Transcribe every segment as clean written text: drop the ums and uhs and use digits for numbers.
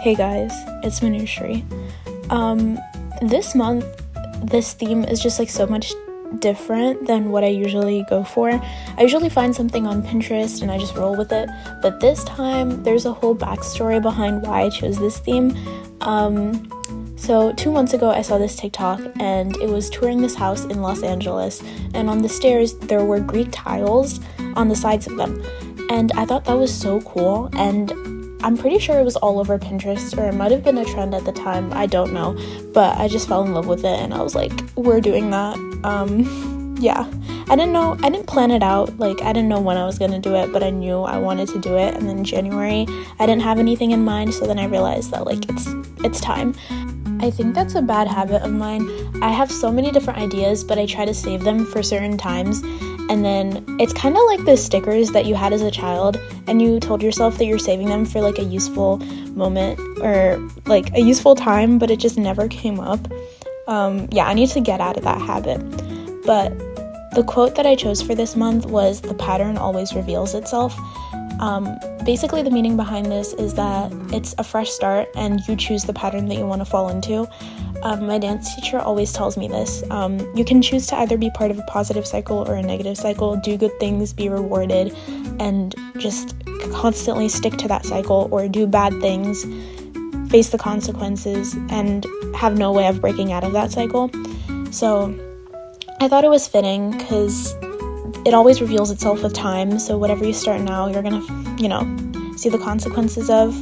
Hey guys, it's Manushree. This month, this theme is just like so much different than what I usually go for. I usually find something on Pinterest and I just roll with it, but this time there's a whole backstory behind why I chose this theme. So 2 months ago I saw this TikTok and it was touring this house in Los Angeles, and on the stairs there were Greek tiles on the sides of them, and I thought that was so cool, and I'm pretty sure it was all over Pinterest, or it might have been a trend at the time, I don't know, but I just fell in love with it and I was like, we're doing that. Yeah, I didn't plan it out, like I didn't know when I was gonna do it, but I knew I wanted to do it. And then January I didn't have anything in mind, so then I realized that like it's time. I think that's a bad habit of mine. I have so many different ideas, but I try to save them for certain times, and then it's kind of like the stickers that you had as a child and you told yourself that you're saving them for like a useful moment or like a useful time, but it just never came up. Yeah, I need to get out of that habit. But the quote that I chose for this month was, "The pattern always reveals itself." Basically the meaning behind this is that it's a fresh start and you choose the pattern that you want to fall into. My dance teacher always tells me this. You can choose to either be part of a positive cycle or a negative cycle, do good things, be rewarded, and just constantly stick to that cycle, or do bad things, face the consequences, and have no way of breaking out of that cycle. So I thought it was fitting because it always reveals itself with time. So whatever you start now, you're gonna, see the consequences of,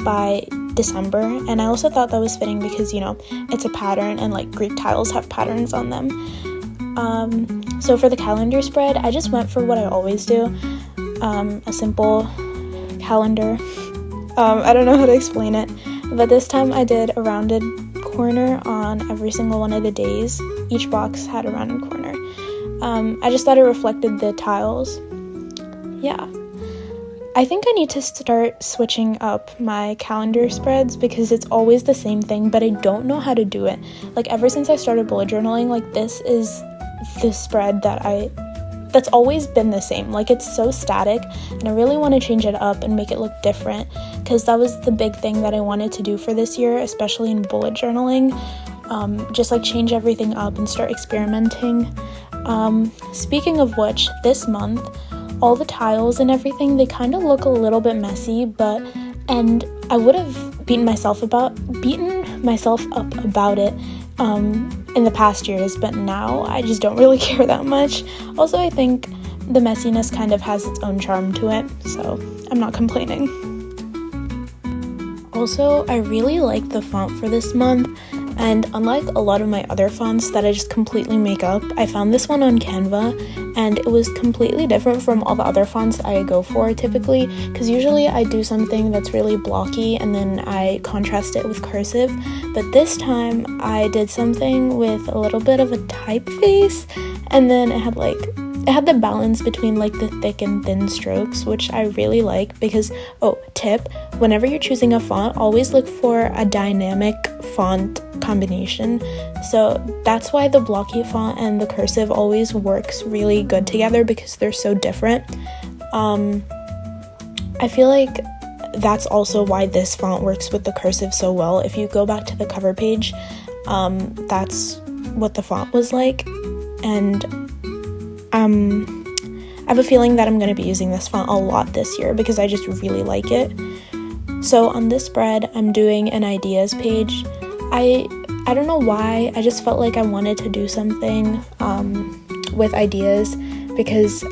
by December. And I also thought that was fitting because, it's a pattern, and like Greek tiles have patterns on them. So for the calendar spread, I just went for what I always do, a simple calendar. I don't know how to explain it, but this time I did a rounded corner on every single one of the days. Each box had a rounded corner. I just thought it reflected the tiles. Yeah. I think I need to start switching up my calendar spreads because it's always the same thing, but I don't know how to do it. Like ever since I started bullet journaling, like this is the spread that's always been the same. Like it's so static, and I really want to change it up and make it look different, because that was the big thing that I wanted to do for this year, especially in bullet journaling. Just like change everything up and start experimenting. Speaking of which, this month, all the tiles and everything, they kind of look a little bit messy, and I would have beaten myself up about it in the past years, but now I just don't really care that much. Also, I think the messiness kind of has its own charm to it, so I'm not complaining. Also, I really like the font for this month, and unlike a lot of my other fonts that I just completely make up, I found this one on Canva, and it was completely different from all the other fonts I go for typically, because usually I do something that's really blocky and then I contrast it with cursive, but this time I did something with a little bit of a typeface, and then it had the balance between like the thick and thin strokes, which I really like because, tip, whenever you're choosing a font, always look for a dynamic font combination. So that's why the blocky font and the cursive always works really good together, because they're so different. I feel like that's also why this font works with the cursive so well. If you go back to the cover page, that's what the font was like, and I have a feeling that I'm going to be using this font a lot this year because I just really like it. So on this spread, I'm doing an ideas page. I don't know why, I just felt like I wanted to do something with ideas, because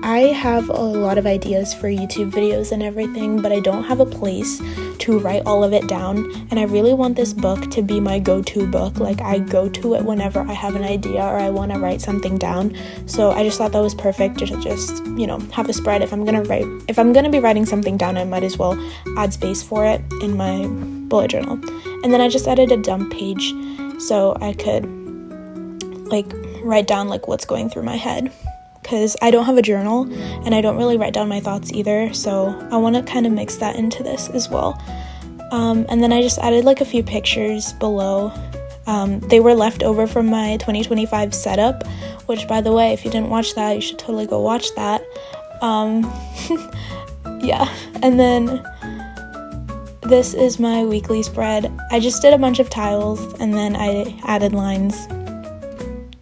I have a lot of ideas for YouTube videos and everything, but I don't have a place to write all of it down, and I really want this book to be my go-to book. Like I go to it whenever I have an idea or I want to write something down. So I just thought that was perfect to just have a spread. If I'm gonna be writing something down, I might as well add space for it in my bullet journal. And then I just added a dump page so I could like write down like what's going through my head, because I don't have a journal and I don't really write down my thoughts either, so I want to kind of mix that into this as well. And then I just added like a few pictures below. They were left over from my 2025 setup, which, by the way, if you didn't watch that, you should totally go watch that. Yeah, and then this is my weekly spread. I just did a bunch of tiles and then I added lines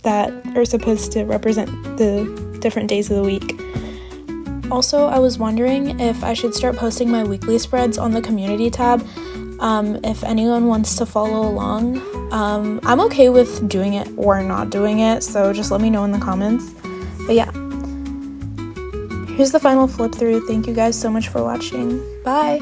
that are supposed to represent the different days of the week. Also, I was wondering if I should start posting my weekly spreads on the community tab. If anyone wants to follow along, I'm okay with doing it or not doing it, so just let me know in the comments. But yeah, here's the final flip through. Thank you guys so much for watching. Bye!